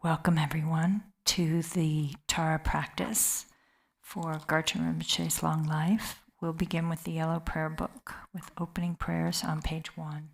Welcome everyone to the Tara practice for Garchen Rinpoche's long life. We'll begin with the yellow prayer book with opening prayers on page 1.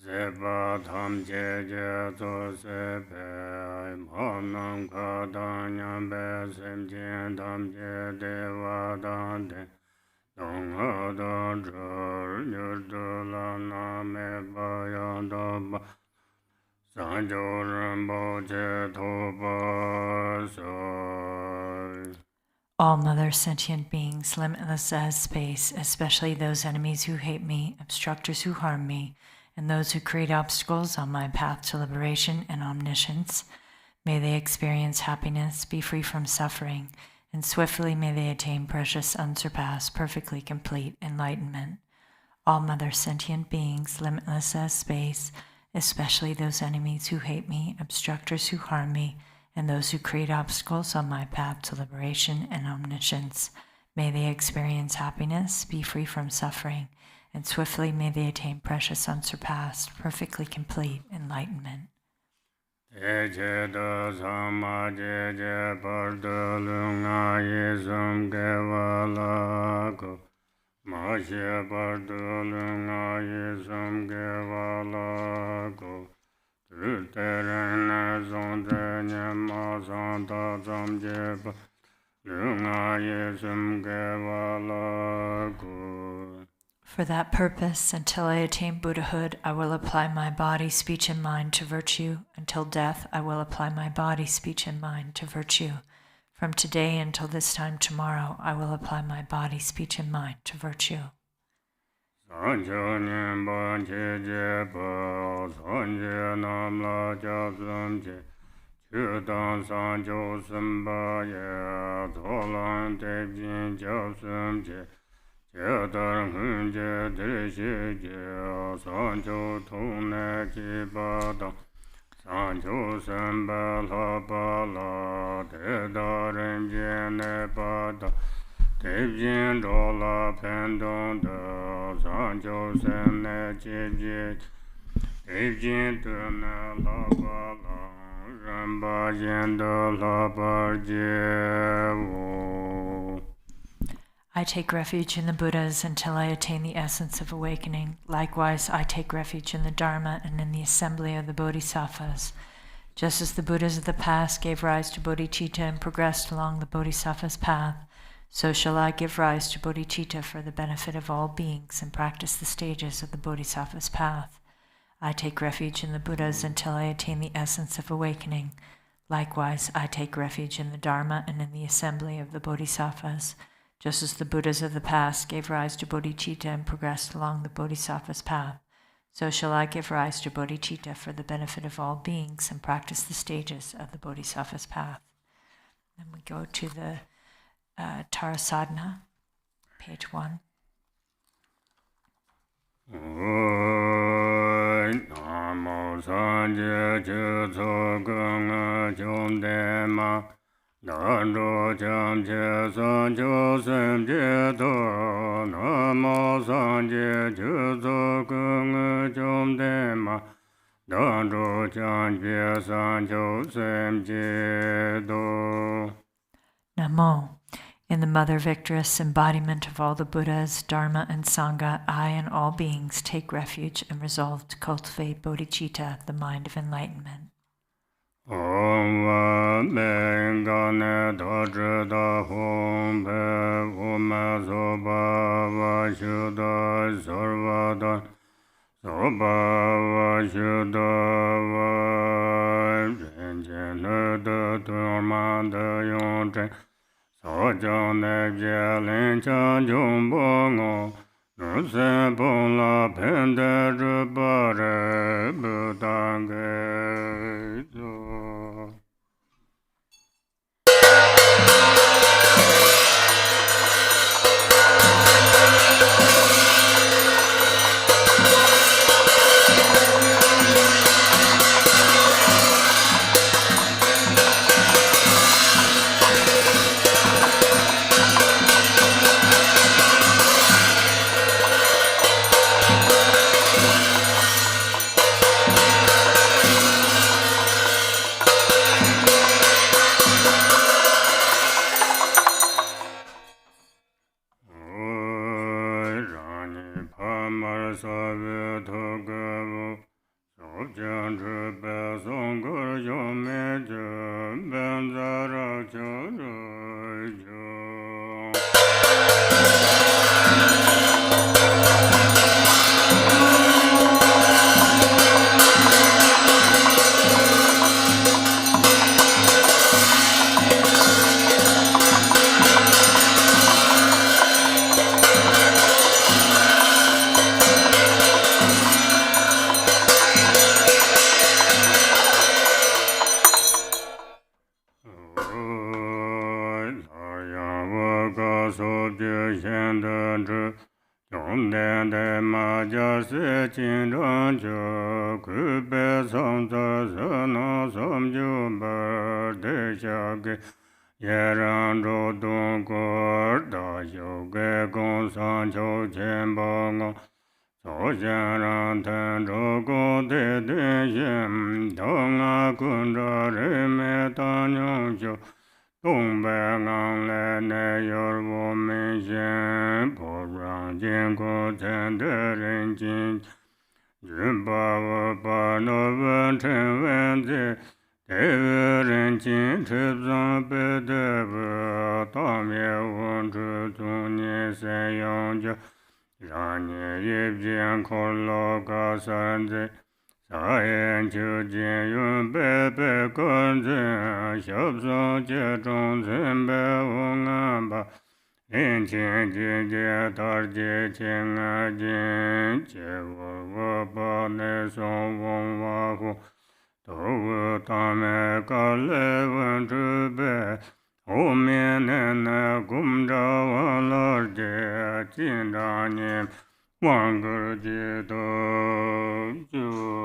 Zeba tham je je zo se pe mom nam ka dan nyam be sem jen tham je de wa dan de dong ha dan zhar nyur du la na me ba yan da ba san jo ren bo je to ba sai. All mother sentient beings, limitless as space, especially those enemies who hate me, obstructors who harm me, and those who create obstacles on my path to liberation and omniscience, may they experience happiness, be free from suffering, and swiftly may they attain precious, unsurpassed, perfectly complete enlightenment. All mother sentient beings, limitless as space, especially those enemies who hate me, obstructors who harm me, and those who create obstacles on my path to liberation and omniscience, may they experience happiness, be free from suffering, and swiftly may they attain precious, unsurpassed, perfectly complete enlightenment. For that purpose, until I attain Buddhahood, I will apply my body, speech, and mind to virtue. Until death, I will apply my body, speech, and mind to virtue. From today until this time tomorrow, I will apply my body, speech, and mind to virtue. I take refuge in the Buddhas until I attain the essence of awakening. Likewise, I take refuge in the Dharma and in the assembly of the Bodhisattvas. Just as the Buddhas of the past gave rise to bodhicitta and progressed along the Bodhisattva's path, so shall I give rise to bodhicitta for the benefit of all beings and practice the stages of the Bodhisattva's path. I take refuge in the Buddhas until I attain the essence of awakening. Likewise, I take refuge in the Dharma and in the assembly of the Bodhisattvas. Just as the Buddhas of the past gave rise to bodhicitta and progressed along the Bodhisattva's path, so shall I give rise to bodhicitta for the benefit of all beings and practice the stages of the Bodhisattva's path. Then we go to the Tara Sadhana, page 1. Namo Sanje Jutsu Gunga Jumdema Nando Jam Je San Jo Sem Je Do Namo Sanje Jutsu Gunga Jumdema Nando Jam Je San Jo Sem Je Do. Namo. In the Mother Victorious embodiment of all the Buddhas, Dharma, and Sangha, I and all beings take refuge and resolve to cultivate bodhicitta, the mind of enlightenment. Om Bengane Dodra Da Hom Be Uma Soba Vashuddha Sarvada Soba Vashuddha Vajenjana Da Turmanda Yontre Sojan Nebje Linchan Jumbongo Nurse Bola Pende Rupare Budange jan zhe be song ge yo me zhe ben za ra qiu zhe qiu. Đông Bắc ngang lệ nè yor vô minh xiên, Phổ rang jian cô chân đế rin jin, Yun ba vô ba nô vân chen vân zi, Tế vư rin jin trip zang bê đê vư, Tam ye vân trù zung ni se yong jiao, Rang ye yip jian khổ lo ga san zi, Sa yin qiu jin yun bei bei gun zin, Xiao zong jie zhong zin bei wu ngan ba, Lin qin jin jie tar jie qin a jin, Jie wu wu ba ne song wong wa hu, Du wu tam me ga le wen zhi bei, Wu mian ne ne gum zhao wan lar jie, Jin zhang nian, Wang ge jie du ju.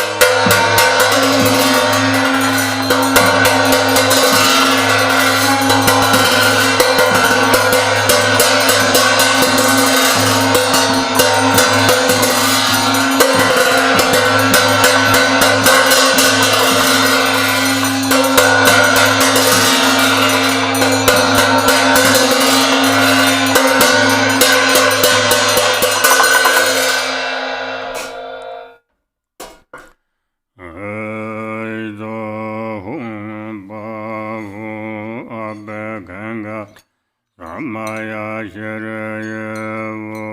Maya shiraya wu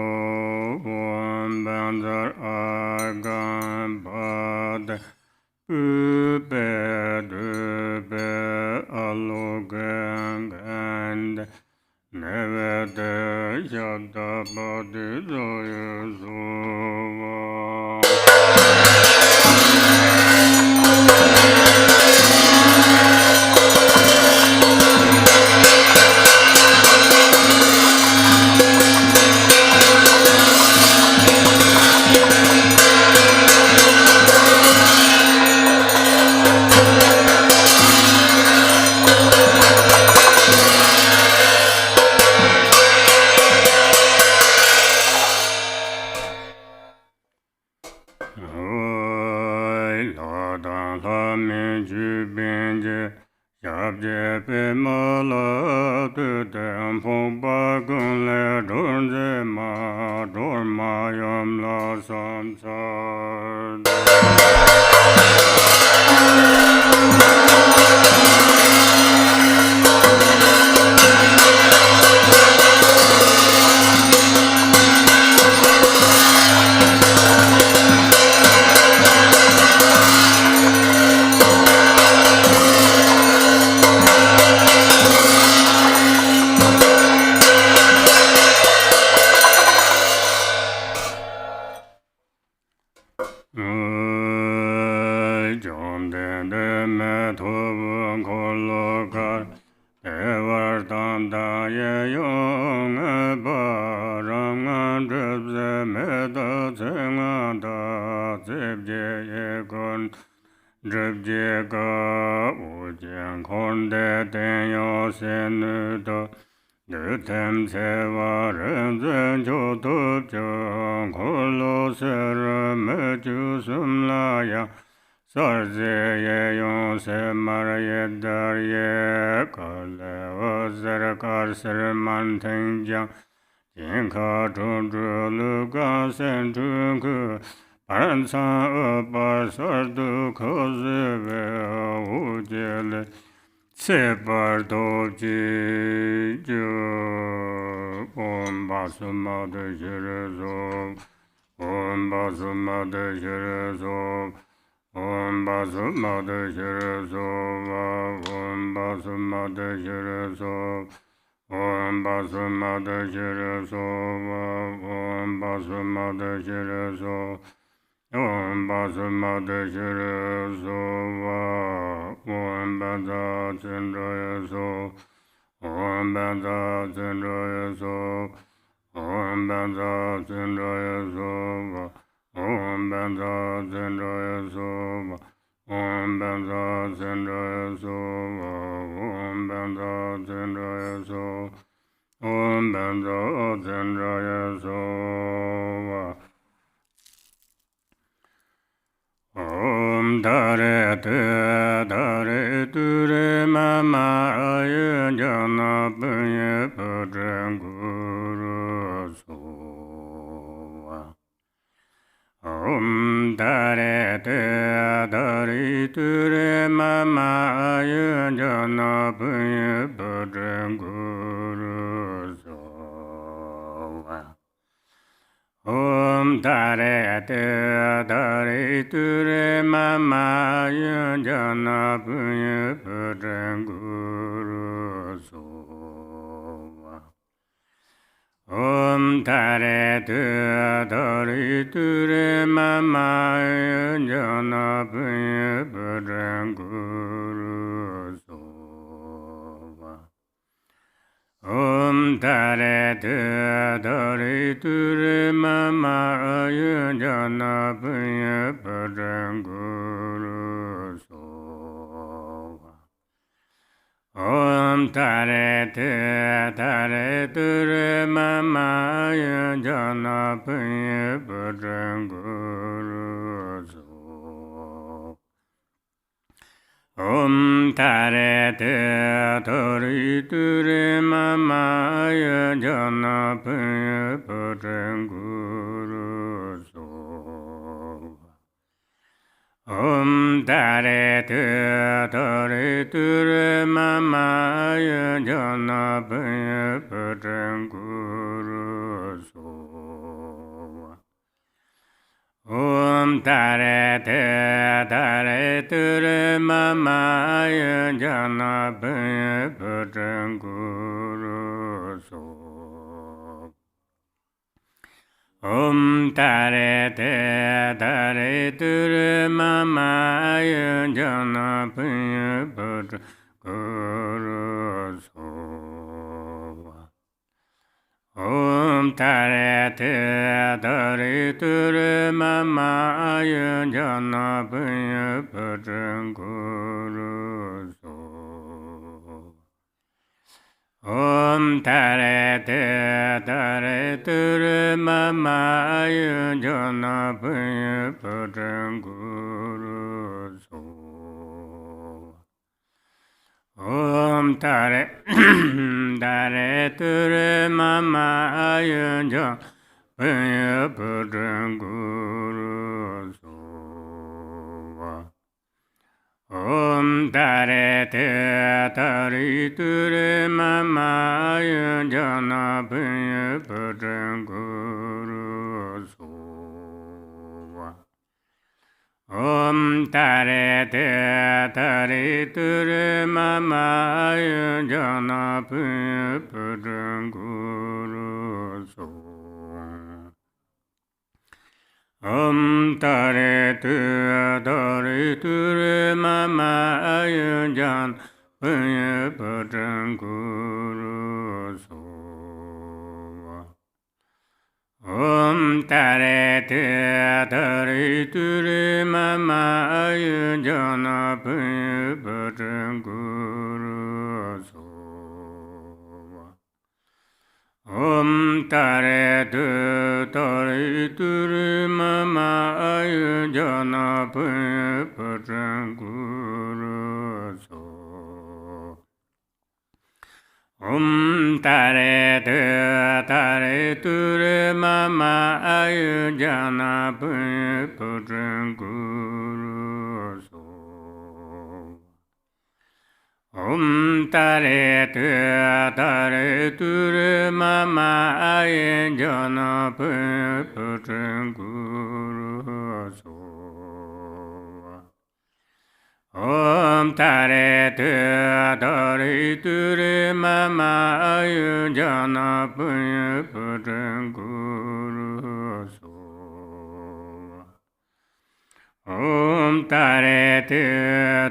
wan banzar agan bad ube dube alugan gand nevede shabda badi zoya zuva. Paransan Upar Sardu Khozebe Ujele Separ Dobji Jo Om Basumade Shirezo Om Basumade Shirezo Om Basumade Shirezo Om Basumade Shirezo Om Basumade Shirezo Om Basumade Shirezo Om Basumade Shirezo Om Bada Chendrayaso Om Bada Chendrayaso Om Bada Chendrayaso Om Bada Chendrayaso Om Bada Chendrayaso Om Bada Chendrayaso Om Bada Chendrayaso Om Dare Ture Mama Aye Jana Punye Padren Guru Soa Om Dare Ture Mama Aye Jana Punye Padren Guru Soa Om Dare Ture Mama Jana Punye Padren Guru Soa Om Dare Ture Mama Jana Punye Padren Guru Soa Om Dare Ture Mama Jana Punye Padren Guru Soa Om Dare Ture Mama Jana Punye Padren Guru Soa Om Dare Ture Mama Jana Punye Padren Guru Soa Om Dare Ture Mama Jana Punye Padren Guru Soa Om Dare Ture Mama Jana Punye Padren Guru Soa Om Dare Ture Mama Jana Punye Padren Guru Soa Om Dare Ture Mama Jana Punye Padren Guru Soa Om Dare Ture Mama Jana Punye Padren Guru Soa Om Dare Ture Mama Jana Punye Padren Guru Soa Om Dare Ture Mama Jana Punye Padren Guru Soa Om Dare Ture Mama Jana Punye Padren Guru Soa Om Dare Ture Mama Jana Punye Padren Guru Soa Om Dare Ture Mama Jana Punye Padren Guru Soa Om Dare Ture Mama Jana Punye Padren Guru Soa Om Dare Ture Mama Jana Punye Tare tu tare turu mama ayen jana putren guru so. Tare tu tare turu mama ayen jana putren guru so. Tare te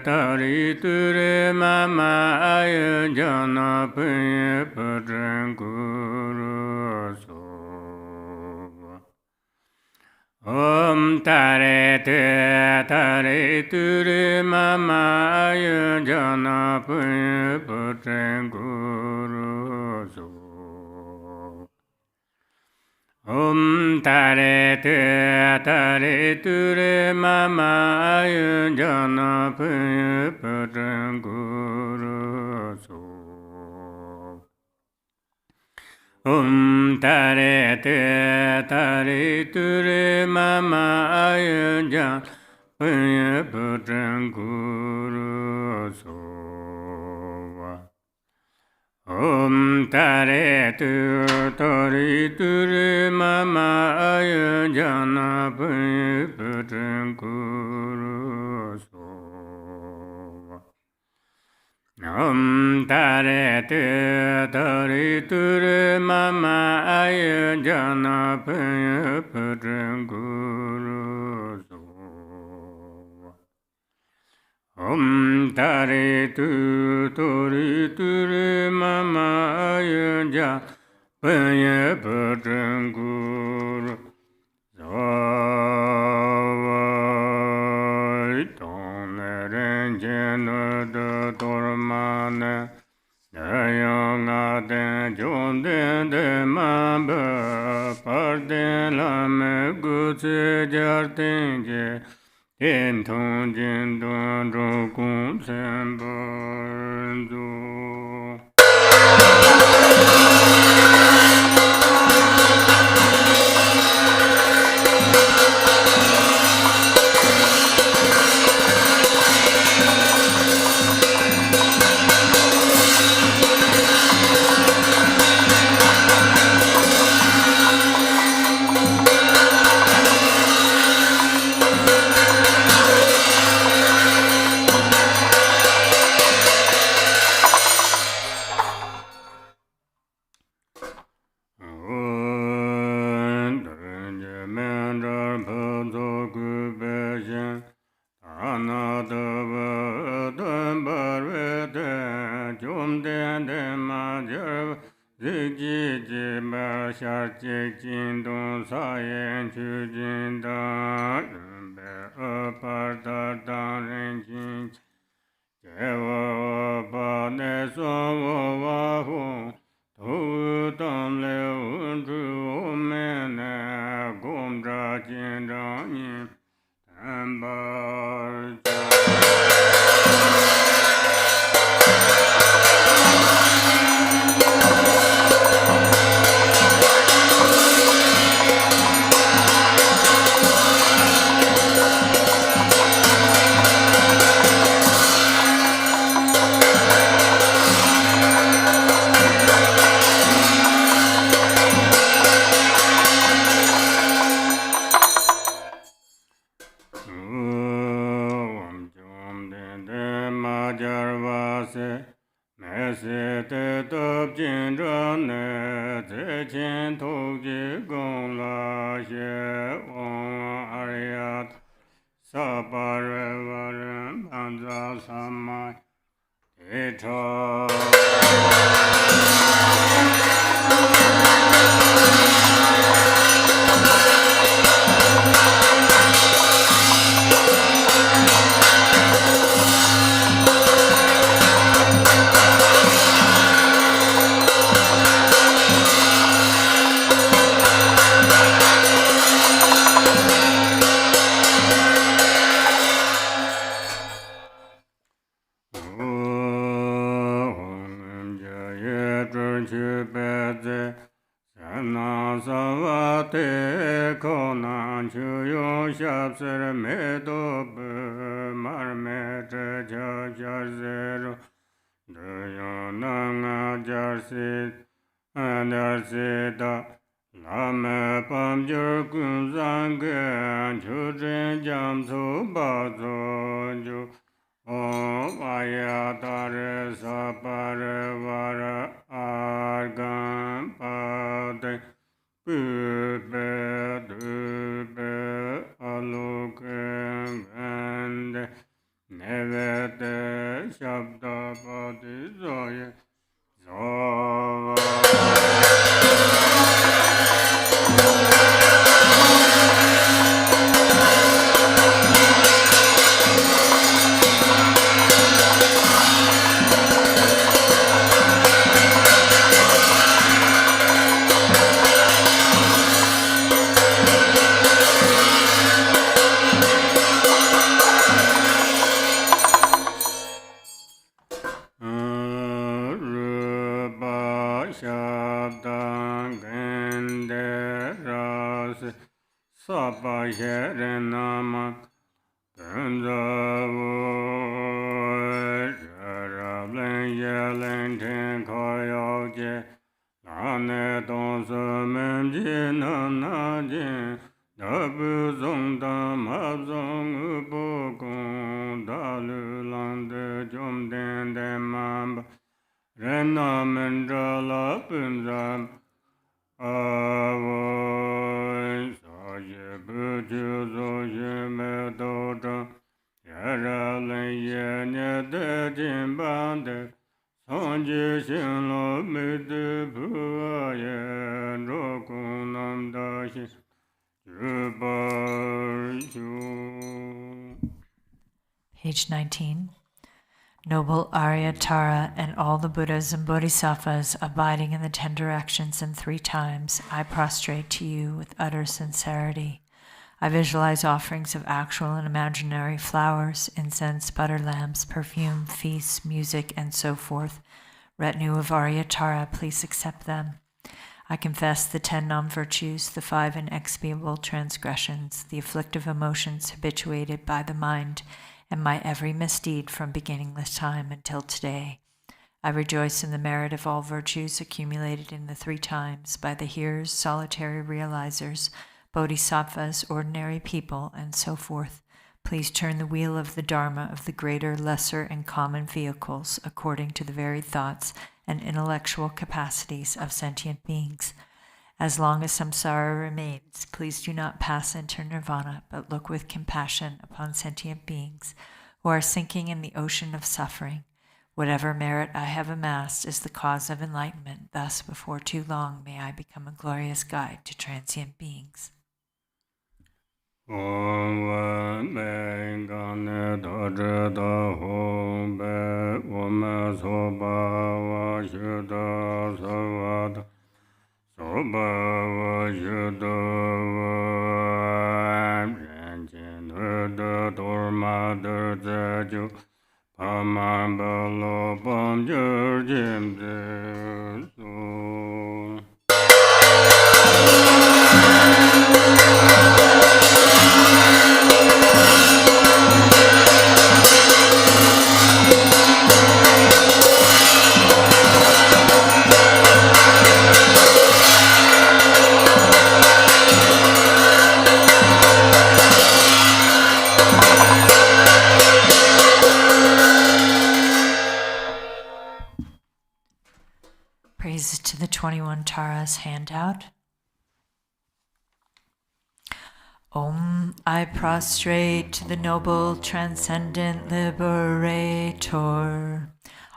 tari ture mama ayo jana punya padran guru so. Tare te tari ture mama ayo jana punya padran guru so. Tare te tare ture mama ayo jana punya padran guru so. Tare te tare ture mama ayo jana punya padran guru so. Tare tu tari turi mama ayo jana punya padran guru so. Tare tu tari turi mama ayo jana punya padran guru so. Tare tu tori turi mama ayo jana punya padran guru so. Toneren jena de tormane dayanga de jonde de mamba parde lame gutse jartinje ten tong jin don ro kun sen bandu. Anasita Lama Pamjur Kunzangan Chudrin Jamsu Bazoju Om Ayatare Sapare Vara Argan Pate Pube Dube Alukem Vende Nevete Shabda Pati Zoye Zova Sapa Sherenama Penzavu Sharablen Yelen Tenkoyoje Lane Donsumem Jinam Najin Dabu Zongdam Abzong Ubokun Dalulande Jumden Demamba Renamendala Punzam Avoy Saye Buju Zoye Medoda Yarale Yenye De Jimbande Sanje Shinlo Mide Puaye Rokunam Dashi Jubarshu. Page 19. Noble Aryatara and all the Buddhas and Bodhisattvas abiding in the 10 directions and 3 times, I prostrate to you with utter sincerity. I visualize offerings of actual and imaginary flowers, incense, butter lamps, perfume, feasts, music, and so forth. Retinue of Aryatara, please accept them. I confess the 10 non-virtues, the 5 inexpiable transgressions, the afflictive emotions habituated by the mind, and my every misdeed from beginningless time until today. I rejoice in the merit of all virtues accumulated in the 3 times by the hearers, solitary realizers, bodhisattvas, ordinary people, and so forth. Please turn the wheel of the Dharma of the greater, lesser, and common vehicles according to the varied thoughts and intellectual capacities of sentient beings. As long as samsara remains, please do not pass into nirvana, but look with compassion upon sentient beings who are sinking in the ocean of suffering. Whatever merit I have amassed is the cause of enlightenment. Thus, before too long, may I become a glorious guide to transient beings. Soba Yudova Ranjin Hurda Dorma Durjaju Pamambalo Bom Jurjim Desu. Praises to the 21 Taras handout. Om, I prostrate to the noble, transcendent liberator.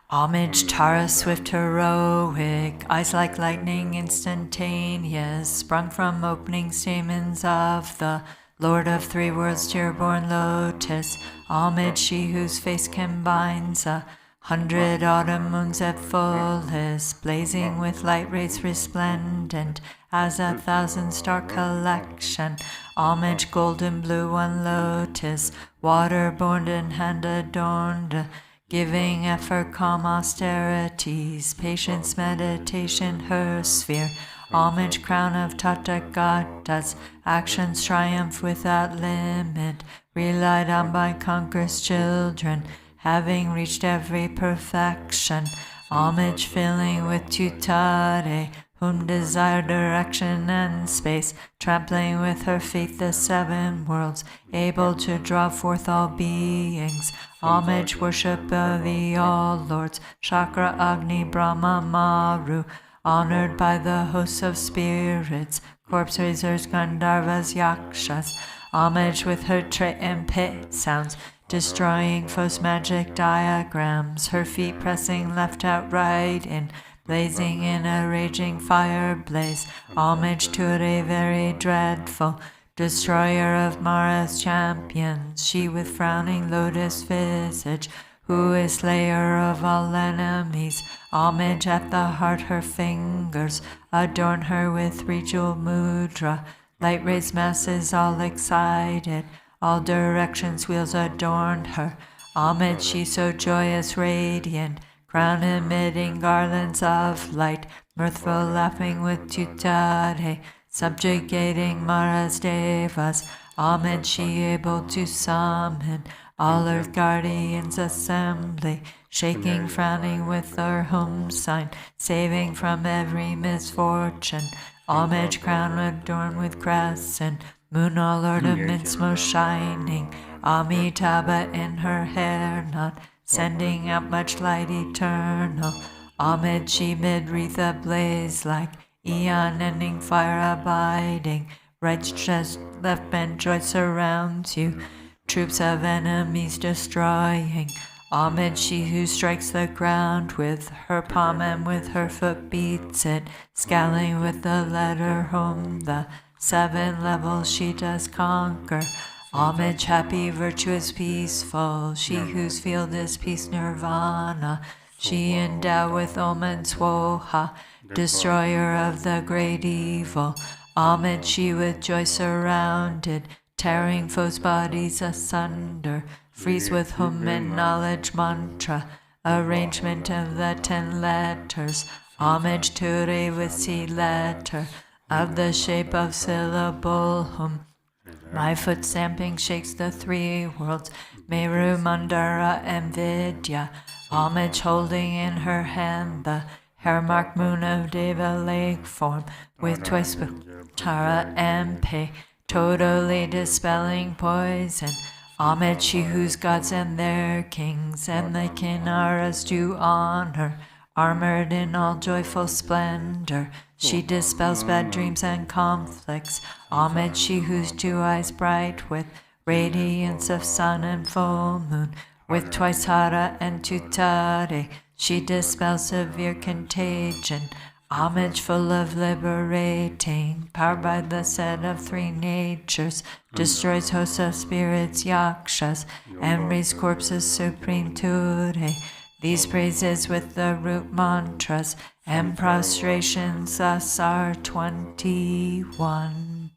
Homage, Tara, swift, heroic, eyes like lightning, instantaneous, sprung from opening stamens of the Lord of 3 worlds, dear-born lotus. Homage, she whose face combines 100 autumn moons at fullest, blazing with light rays resplendent as 1,000 star collection. Homage, golden blue, one lotus, water-born and hand adorned, giving effort, calm austerities, patience, meditation, her sphere. Homage, crown of Tathagatas, actions triumph without limit, relied on by conquerors' children, having reached every perfection. Homage filling with tutare, whom desire direction and space, trampling with her feet the seven worlds, able to draw forth all beings. Homage worship of the all lords, Chakra, Agni, Brahma, Maru, honored by the hosts of spirits, corpse raisers, Gandharvas, Yakshas. Homage with her trait and pit sounds, destroying foes' magic diagrams, her feet pressing left out right in, blazing in a raging fire blaze. Homage to a very dreadful destroyer of Mara's champions, she with frowning lotus visage, who is slayer of all enemies. Homage at the heart, her fingers adorn her with three-jewel mudra. Light rays masses all excited, all directions wheels adorn her. Homage, she so joyous, radiant, crown emitting garlands of light, mirthful laughing with tutare, subjugating Mara's devas. Homage, she able to summon all earth guardians assembly, shaking, frowning with her home sign, saving from every misfortune. Homage, crown adorned with crescent, moon all ornaments most shining, Amitabha in her hair knot, sending out much light eternal. Homage, she mid wreath ablaze like eon ending fire abiding, right chest, left bent joy surrounds you, troops of enemies destroying. Homage, she who strikes the ground with her palm and with her foot beats it, scaling with the letter home, the seven levels she does conquer. Homage, happy, virtuous, peaceful, she whose field is peace nirvana, she endowed with Om and Swoha, destroyer of the great evil. Homage, she with joy surrounded, tearing foes' bodies asunder, freeze with hum and knowledge mantra, arrangement of the 10 letters. Homage to Re with C letter, of the shape of syllable hum. My foot stamping shakes the 3 worlds, Meru, Mandara, and Vidya. Homage holding in her hand the hair-marked moon of Deva lake form, with twice Tara and Pe, totally dispelling poison. Homage, she whose gods and their kings and the Kinnaras do honor, armored in all joyful splendor, she dispels bad dreams and conflicts. Homage, she whose 2 eyes bright with radiance of sun and full moon, with twice Hara and Tutare, she dispels severe contagion. Homage full of liberating, powered by the set of 3 natures, destroys hosts of spirits, yakshas, and raise corpses supreme Ture. These praises with the root mantras and prostrations thus are 21.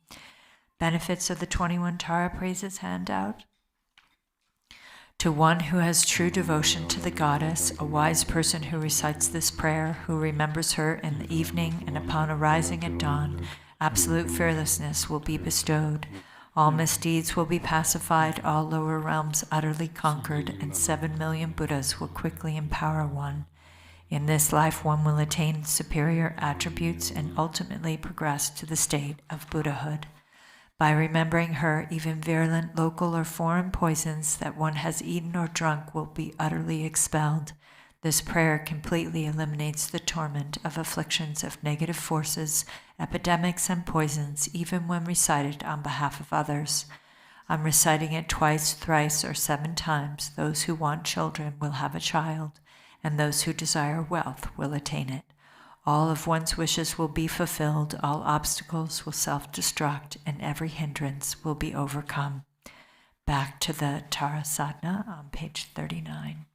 Benefits of the 21 Tara praises handout. To one who has true devotion to the goddess, a wise person who recites this prayer, who remembers her in the evening and upon arising at dawn, absolute fearlessness will be bestowed. All misdeeds will be pacified, all lower realms utterly conquered, and 7 million Buddhas will quickly empower one. In this life, one will attain superior attributes and ultimately progress to the state of Buddhahood. By remembering her, even virulent local or foreign poisons that one has eaten or drunk will be utterly expelled. This prayer completely eliminates the torment of afflictions of negative forces, epidemics, and poisons, even when recited on behalf of others. On reciting it twice, thrice, or 7 times, those who want children will have a child, and those who desire wealth will attain it. All of one's wishes will be fulfilled, all obstacles will self-destruct, and every hindrance will be overcome. Back to the Tara Sadhana on page 39.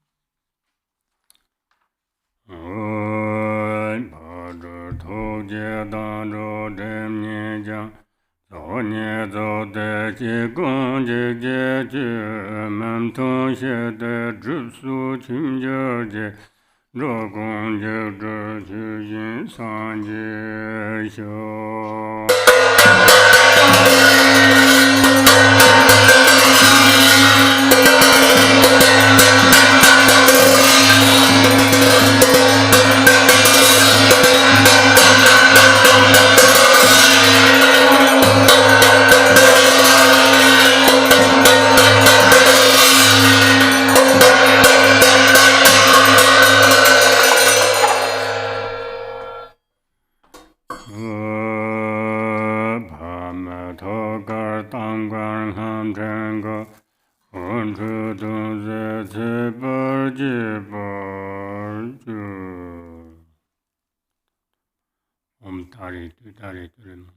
Om tari tu tari tu rima.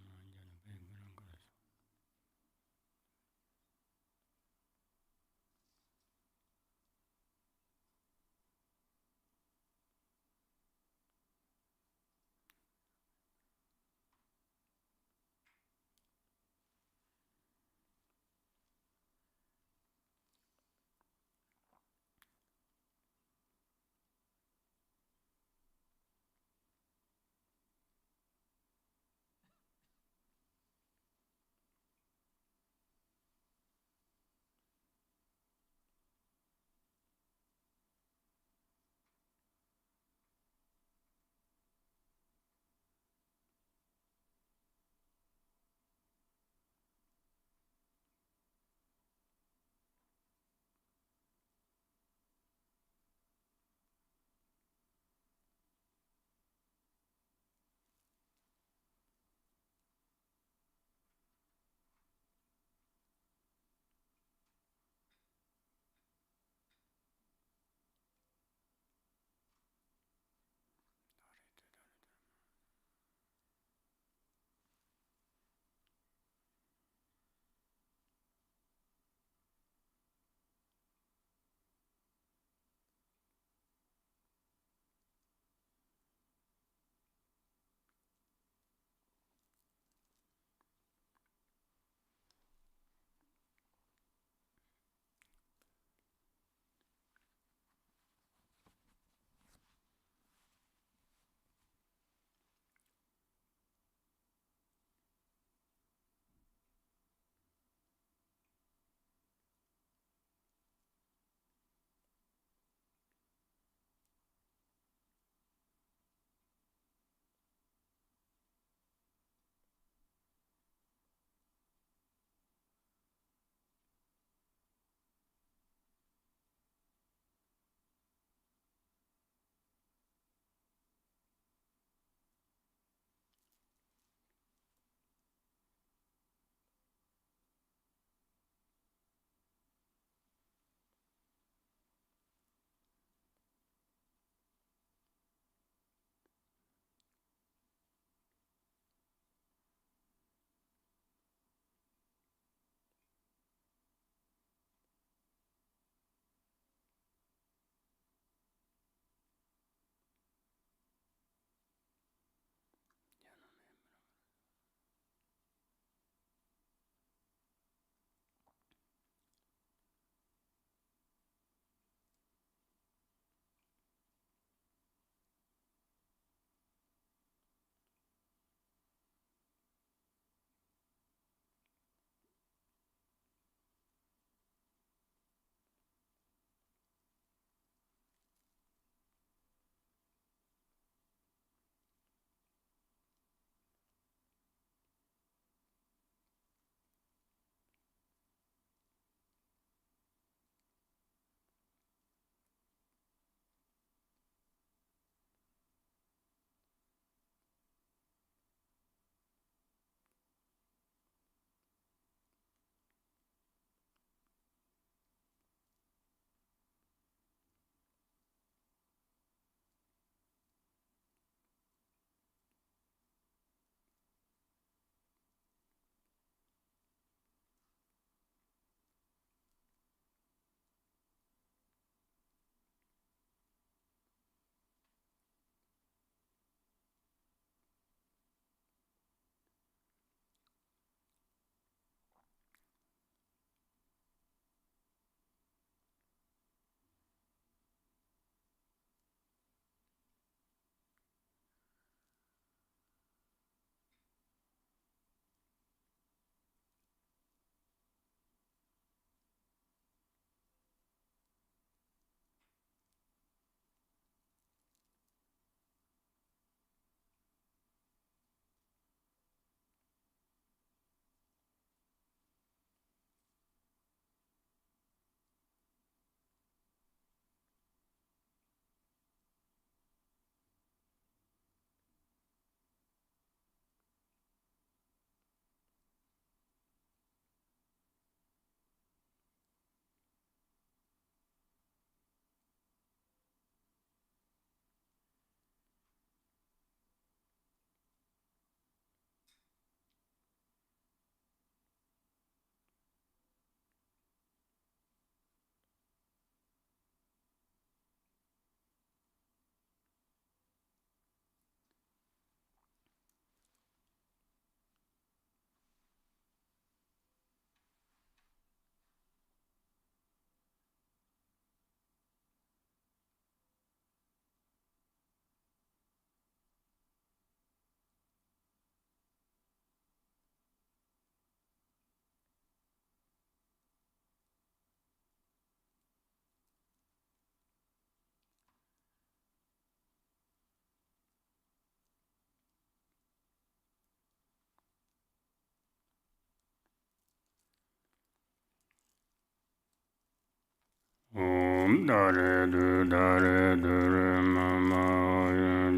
dare du dare dure mama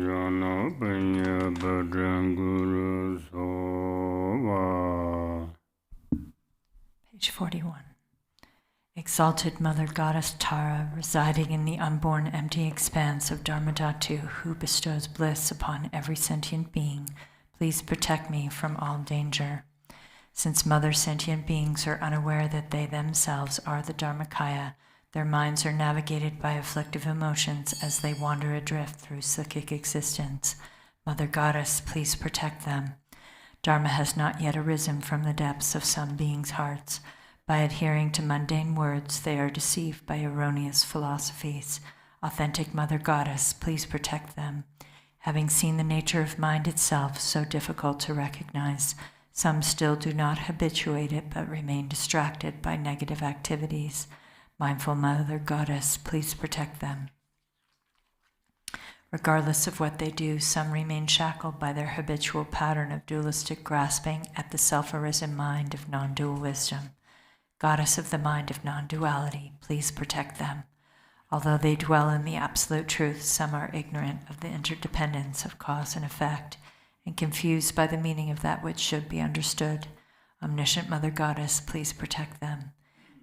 jono punya badran guru sova. Page 41. Exalted Mother Goddess Tara, residing in the unborn empty expanse of Dharmadhatu, who bestows bliss upon every sentient being, please protect me from all danger. Since mother sentient beings are unaware that they themselves are the Dharmakaya, their minds are navigated by afflictive emotions as they wander adrift through psychic existence. Mother Goddess, please protect them. Dharma has not yet arisen from the depths of some beings' hearts. By adhering to mundane words, they are deceived by erroneous philosophies. Authentic Mother Goddess, please protect them. Having seen the nature of mind itself so difficult to recognize, some still do not habituate it but remain distracted by negative activities. Mindful Mother Goddess, please protect them. Regardless of what they do, some remain shackled by their habitual pattern of dualistic grasping at the self-arisen mind of non-dual wisdom. Goddess of the mind of non-duality, please protect them. Although they dwell in the absolute truth, some are ignorant of the interdependence of cause and effect and confused by the meaning of that which should be understood. Omniscient Mother Goddess, please protect them.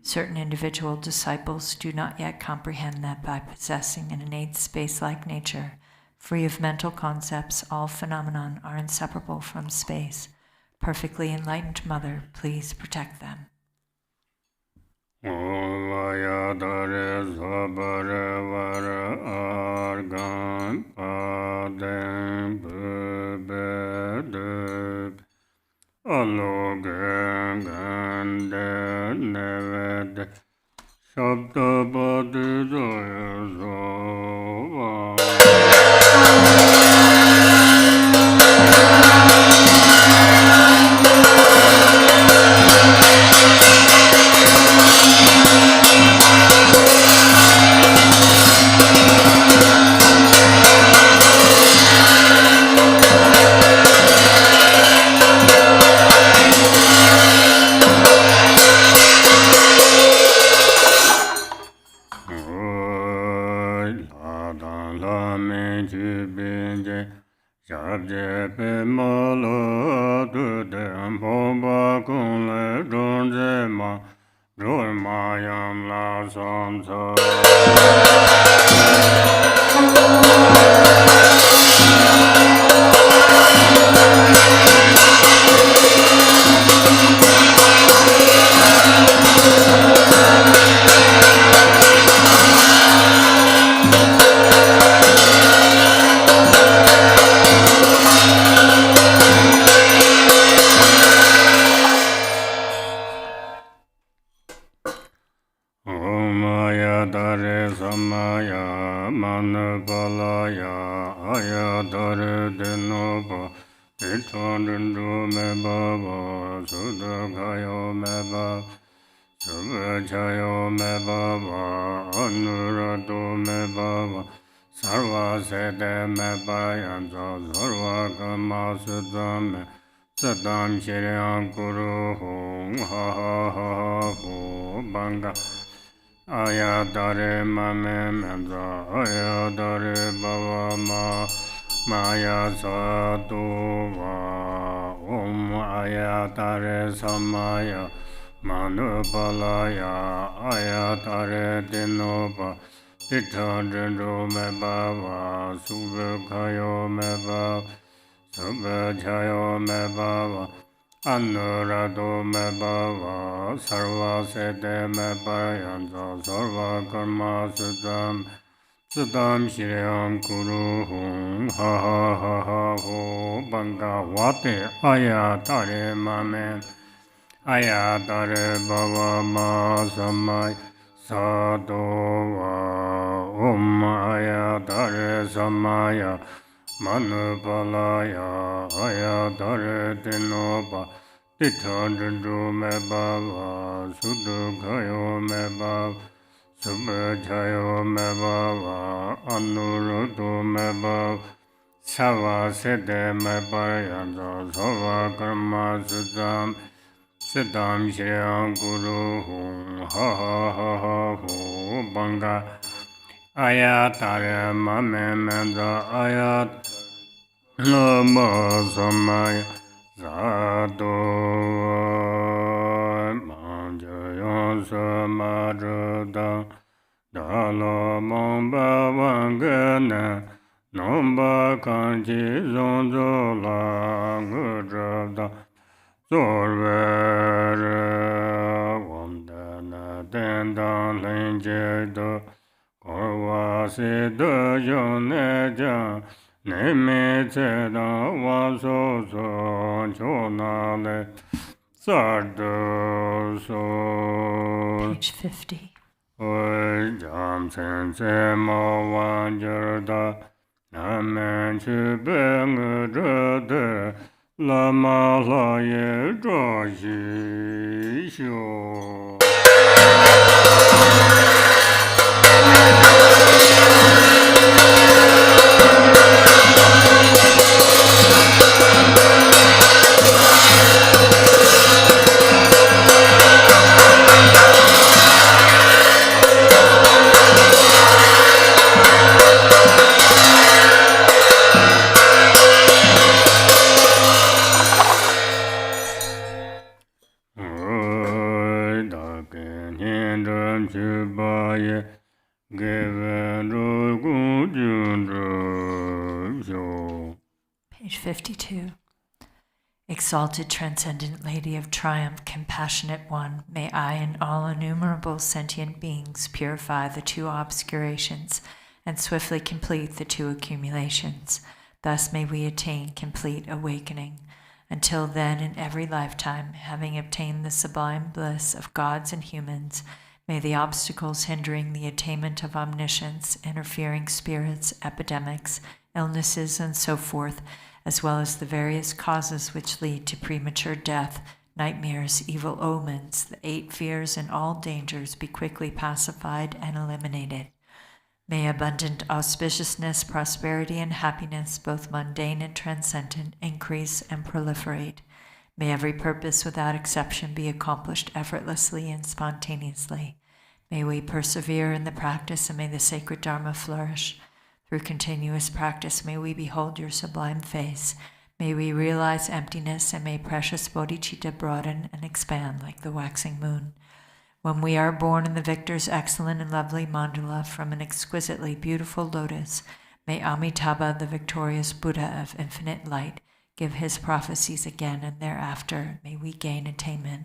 Certain individual disciples do not yet comprehend that by possessing an innate space-like nature, free of mental concepts, all phenomena are inseparable from space. Perfectly enlightened Mother, please protect them. Olaya dare sabare vare argan padem bebede alogen gande nevede shabda badi doya zova. Shabje pe malo tu dem pomba kun le donje ma roy ma yam la som so. Dare samaya manapalaya aya dare denopa itandu me baba sudakayo me baba subhachayo me baba anurado me baba sarva sete me bayanza sarva kama sudame sadam shiryam kuru hum ha ha ha ho banga Aya dare mame menza, aya dare baba ma, maya sadhu va, aya dare samaya, manupalaya, aya dare dinopa, titha dendo me baba, subhakayo me baba, subhachayo me baba, Anurado me bhava, sarva sete me parayanza, sarva karma sudam, sudam shiryam kuru hum, ha ha ha ha ho, banga vate, aya tare mame, aya tare bhava ma samay, sadho va, aya tare samaya, Manupalaya aya dare dinopa titha dindu me bhava sudhukayo me bhava subhachayo me bhava anuruddho me bhava sava siddhe me parayanza sava karma siddham siddham shriyam guru hum ha ha ha ha ho banga Ayatare mame mendra ayat Lama samaya Zato Manjayan samadrda Dala mamba vangana Nomba kanchi zonzo la Gudrada Zorvere Wandana Dendan Linjedo Korvasi de Yoneja Neme Teda Vaso Chonale Sardo So Page 50. Oi Jam Sense Mo Wanjerda Namen Chubeng Drede Lama Laye Droshi Sho Page 52. Exalted Transcendent Lady of Triumph, Compassionate One, may I and all innumerable sentient beings purify the two obscurations and swiftly complete the two accumulations. Thus may we attain complete awakening. Until then, in every lifetime, having obtained the sublime bliss of gods and humans, may the obstacles hindering the attainment of omniscience, interfering spirits, epidemics, illnesses, and so forth, as well as the various causes which lead to premature death, nightmares, evil omens, the 8 fears, and all dangers be quickly pacified and eliminated. May abundant auspiciousness, prosperity, and happiness, both mundane and transcendent, increase and proliferate. May every purpose without exception be accomplished effortlessly and spontaneously. May we persevere in the practice, and may the sacred Dharma flourish. Through continuous practice, may we behold your sublime face. May we realize emptiness, and may precious bodhicitta broaden and expand like the waxing moon. When we are born in the victor's excellent and lovely mandala from an exquisitely beautiful lotus, may Amitabha, the victorious Buddha of infinite light, give his prophecies again, and thereafter may we gain attainment.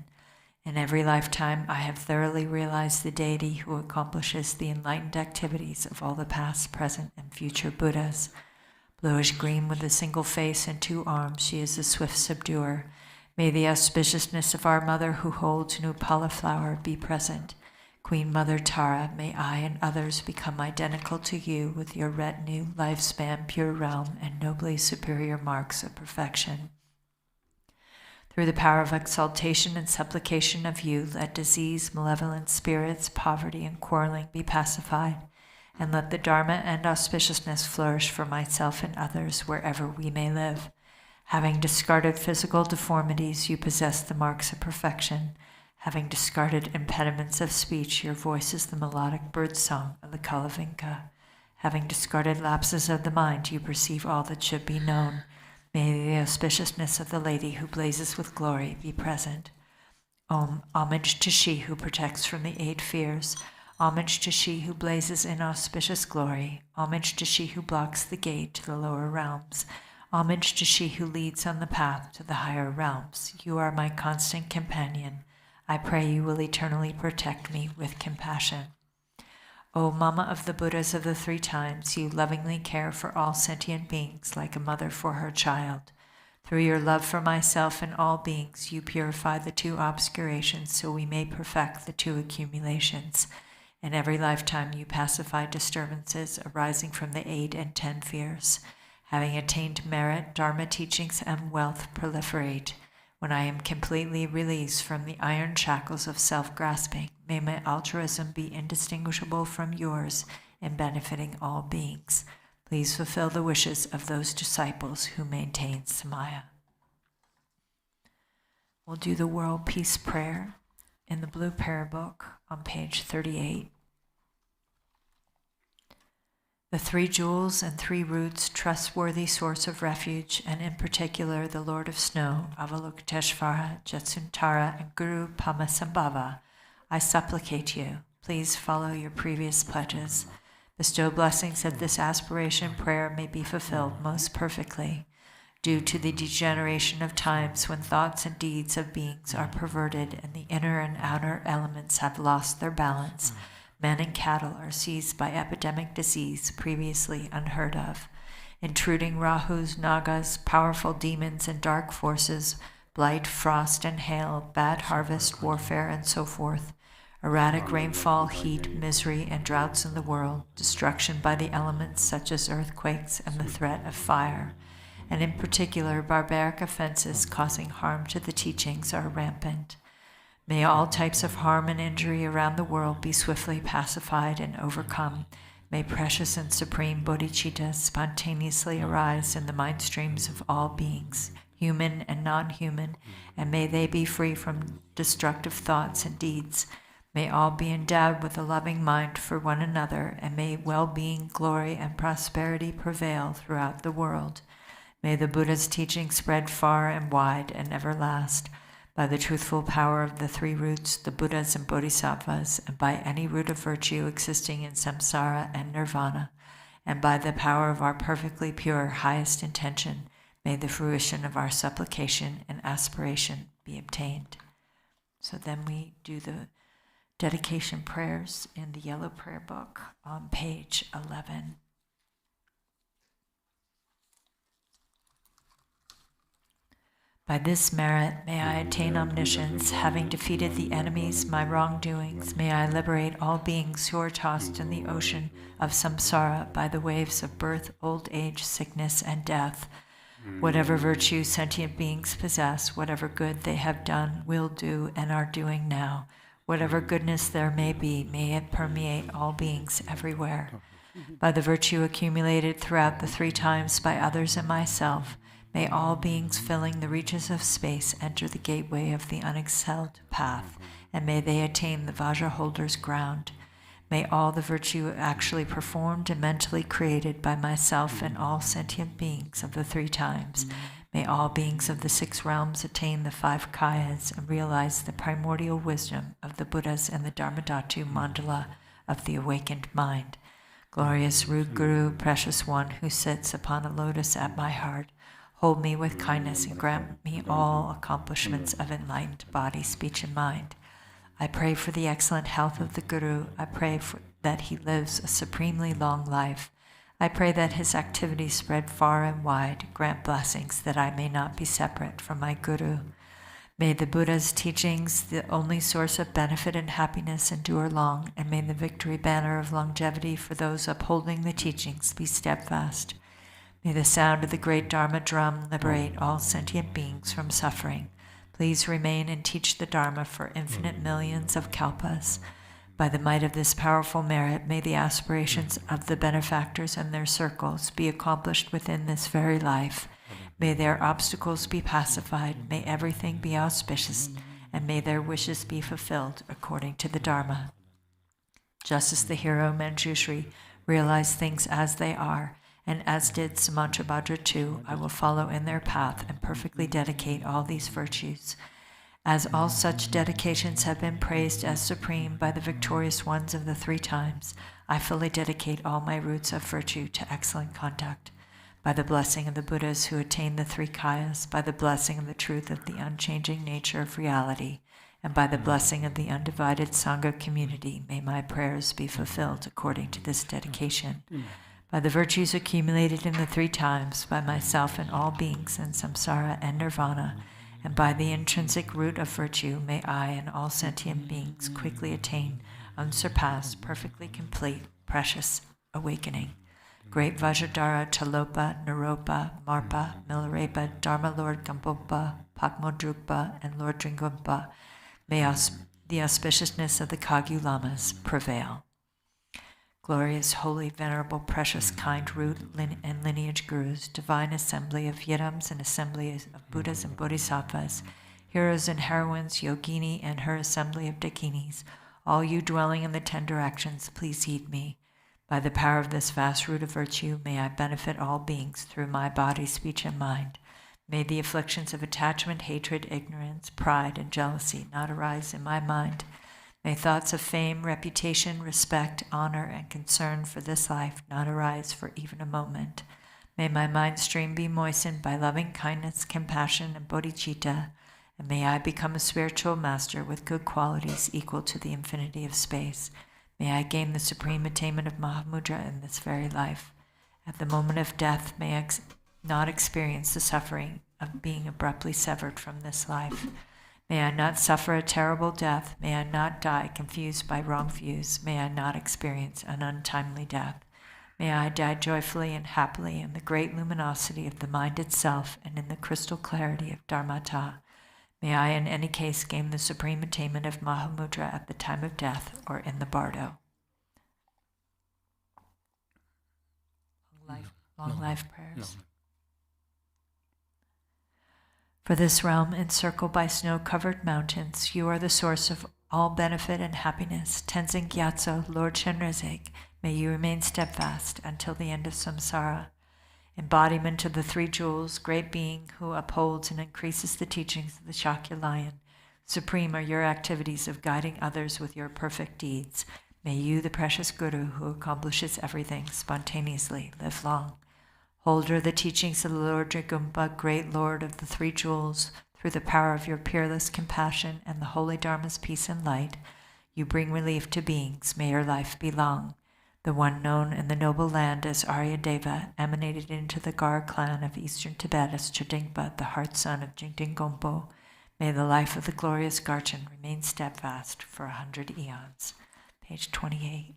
In every lifetime, I have thoroughly realized the deity who accomplishes the enlightened activities of all the past, present, and future Buddhas. Bluish-green with a single face and 2 arms, she is the swift subduer. May the auspiciousness of our mother who holds Nupala flower be present. Queen Mother Tara, may I and others become identical to you with your retinue, lifespan, pure realm, and nobly superior marks of perfection. Through the power of exaltation and supplication of you, let disease, malevolent spirits, poverty, and quarreling be pacified, and let the Dharma and auspiciousness flourish for myself and others wherever we may live. Having discarded physical deformities, you possess the marks of perfection. Having discarded impediments of speech, your voice is the melodic bird song of the Kalavinka. Having discarded lapses of the mind, you perceive all that should be known. May the auspiciousness of the lady who blazes with glory be present. Homage to she who protects from the 8 fears. Homage to she who blazes in auspicious glory. Homage to she who blocks the gate to the lower realms. Homage to she who leads on the path to the higher realms. You are my constant companion. I pray you will eternally protect me with compassion. O Mama of the Buddhas of the 3 times, you lovingly care for all sentient beings like a mother for her child. Through your love for myself and all beings, you purify the 2 obscurations so we may perfect the 2 accumulations. In every lifetime, you pacify disturbances arising from the 8 and 10 fears. Having attained merit, Dharma teachings and wealth proliferate. When I am completely released from the iron shackles of self-grasping, may my altruism be indistinguishable from yours in benefiting all beings. Please fulfill the wishes of those disciples who maintain Samaya. We'll do the World Peace Prayer in the Blue Prayer Book on page 38. The three jewels and three roots, trustworthy source of refuge, and in particular the Lord of Snow, Avalokiteshvara, Jetsuntara, and Guru Pamasambhava, I supplicate you, please follow your previous pledges. Bestow blessings that this aspiration prayer may be fulfilled most perfectly. Due to the degeneration of times when thoughts and deeds of beings are perverted and the inner and outer elements have lost their balance, men and cattle are seized by epidemic disease previously unheard of. Intruding Rahus, Nagas, powerful demons and dark forces, blight, frost and hail, bad harvest, warfare, and so forth. Erratic rainfall, heat, misery, and droughts in the world, destruction by the elements such as earthquakes and the threat of fire, and in particular barbaric offenses causing harm to the teachings are rampant. May all types of harm and injury around the world be swiftly pacified and overcome. May precious and supreme bodhicitta spontaneously arise in the mind streams of all beings, human and non-human, and may they be free from destructive thoughts and deeds. May all be endowed with a loving mind for one another, and may well-being, glory, and prosperity prevail throughout the world. May the Buddha's teaching spread far and wide and never last. By the truthful power of the three roots, the Buddhas and Bodhisattvas, and by any root of virtue existing in samsara and nirvana, and by the power of our perfectly pure highest intention, may the fruition of our supplication and aspiration be obtained. So then we do the dedication prayers in the yellow prayer book on page 11. By this merit may I attain omniscience, having defeated the enemies, my wrongdoings. May I liberate all beings who are tossed in the ocean of samsara by the waves of birth, old age, sickness, and death. Whatever virtue sentient beings possess, whatever good they have done, will do, and are doing now, whatever goodness there may be, may it permeate all beings everywhere. By the virtue accumulated throughout the three times by others and myself, may all beings filling the reaches of space enter the gateway of the unexcelled path, and may they attain the Vajra holder's ground. May all the virtue actually performed and mentally created by myself and all sentient beings of the three times, may all beings of the 6 realms attain the 5 kayas and realize the primordial wisdom of the Buddhas and the Dharmadhatu mandala of the awakened mind. Glorious root Guru, precious one who sits upon a lotus at my heart, hold me with kindness and grant me all accomplishments of enlightened body, speech, and mind. I pray for the excellent health of the Guru. I pray that he lives a supremely long life. I pray that his activities spread far and wide. Grant blessings that I may not be separate from my Guru. May the Buddha's teachings, the only source of benefit and happiness, endure long, and may the victory banner of longevity for those upholding the teachings be steadfast. May the sound of the great Dharma drum liberate all sentient beings from suffering. Please remain and teach the Dharma for infinite millions of kalpas. By the might of this powerful merit, may the aspirations of the benefactors and their circles be accomplished within this very life. May their obstacles be pacified, may everything be auspicious, and may their wishes be fulfilled according to the Dharma. Just as the hero Manjushri realized things as they are, and as did Samantrabhadra too, I will follow in their path and perfectly dedicate all these virtues. As all such dedications have been praised as supreme by the victorious ones of the three times, I fully dedicate all my roots of virtue to excellent conduct. By the blessing of the Buddhas who attain the 3 kayas, by the blessing of the truth of the unchanging nature of reality, and by the blessing of the undivided Sangha community, may my prayers be fulfilled according to this dedication. By the virtues accumulated in the 3 times, by myself and all beings in samsara and nirvana, and by the intrinsic root of virtue, may I and all sentient beings quickly attain unsurpassed, perfectly complete, precious awakening. Great Vajradhara, Talopa, Naropa, Marpa, Milarepa, Dharma Lord Gampopa, Pakmodrukpa, and Lord Dringumpa, may the auspiciousness of the Kagyu Lamas prevail. Glorious, holy, venerable, precious, kind root and lineage gurus, divine assembly of Yidams and assembly of Buddhas and Bodhisattvas, heroes and heroines, Yogini and her assembly of Dakinis, all you dwelling in the 10 directions, please heed me. By the power of this vast root of virtue, may I benefit all beings through my body, speech, and mind. May the afflictions of attachment, hatred, ignorance, pride, and jealousy not arise in my mind. May thoughts of fame, reputation, respect, honor, and concern for this life not arise for even a moment. May my mind stream be moistened by loving kindness, compassion, and bodhicitta, and may I become a spiritual master with good qualities equal to the infinity of space. May I gain the supreme attainment of Mahamudra in this very life. At the moment of death, may I not experience the suffering of being abruptly severed from this life. May I not suffer a terrible death. May I not die confused by wrong views. May I not experience an untimely death. May I die joyfully and happily in the great luminosity of the mind itself and in the crystal clarity of Dharmata. May I in any case gain the supreme attainment of Mahamudra at the time of death or in the bardo. Long life prayers. For this realm, encircled by snow-covered mountains, you are the source of all benefit and happiness. Tenzin Gyatso, Lord Chenrezig, may you remain steadfast until the end of samsara. Embodiment of the three jewels, great being who upholds and increases the teachings of the Shakya lion. Supreme are your activities of guiding others with your perfect deeds. May you, the precious Guru who accomplishes everything spontaneously, live long. Holder of the teachings of the Lord Drigumpa, great Lord of the three jewels, through the power of your peerless compassion and the holy Dharma's peace and light, you bring relief to beings. May your life be long. The one known in the noble land as Aryadeva emanated into the Gar clan of eastern Tibet as Chadingpa, the heart son of Jingding Gompo. May the life of the glorious Garchen remain steadfast for 100 eons. Page 28.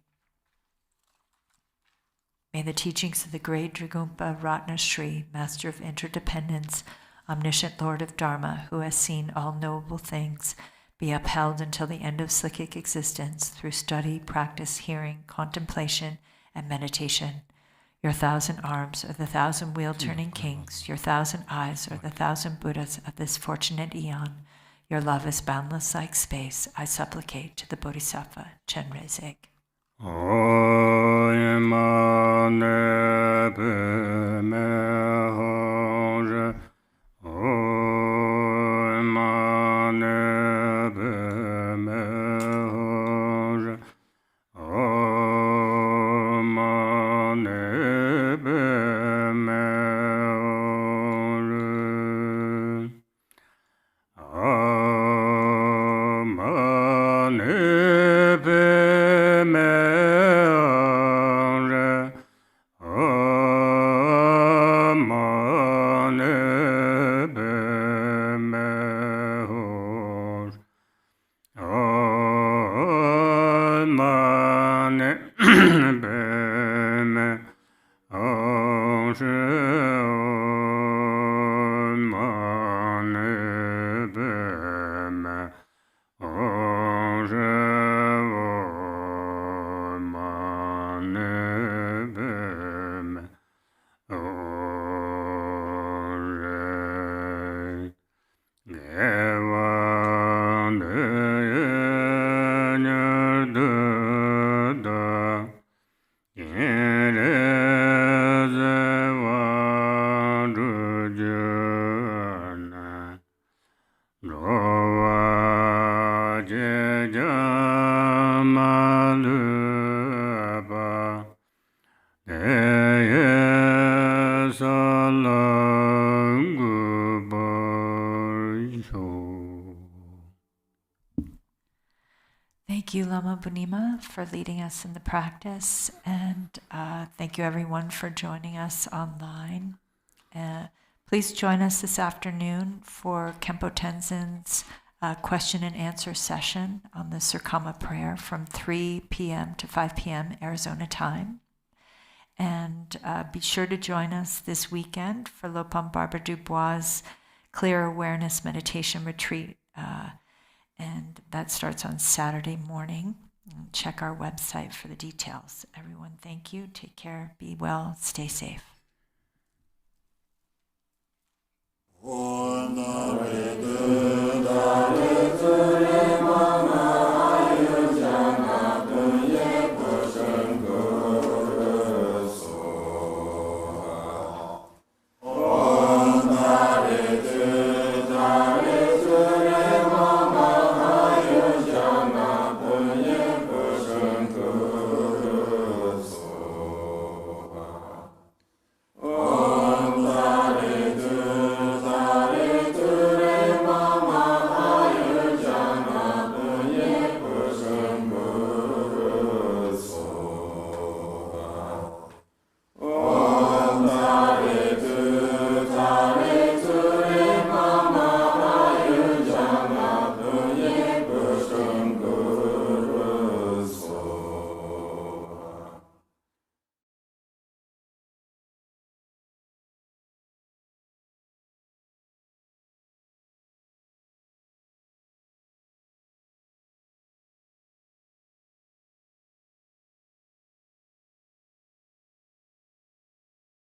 May the teachings of the great Drigumpa Ratna Shri, Master of Interdependence, Omniscient Lord of Dharma, who has seen all knowable things, be upheld until the end of psychic existence through study, practice, hearing, contemplation, and meditation. Your 1,000 arms are the 1,000 wheel-turning kings. Your 1,000 eyes are the 1,000 Buddhas of this fortunate eon. Your love is boundless like space. I supplicate to the Bodhisattva Chenrezig. Thank you, Lama Bunima, for leading us in the practice, and thank you everyone for joining us online. Please join us this afternoon for Khenpo Tenzin's question and answer session on the Sarkama prayer from 3 p.m. to 5 p.m. Arizona time. And be sure to join us this weekend for Lopam Barbara Dubois' Clear Awareness Meditation Retreat. And that starts on Saturday morning. Check our website for the details. Everyone, thank you. Take care. Be well. Stay safe. Oh,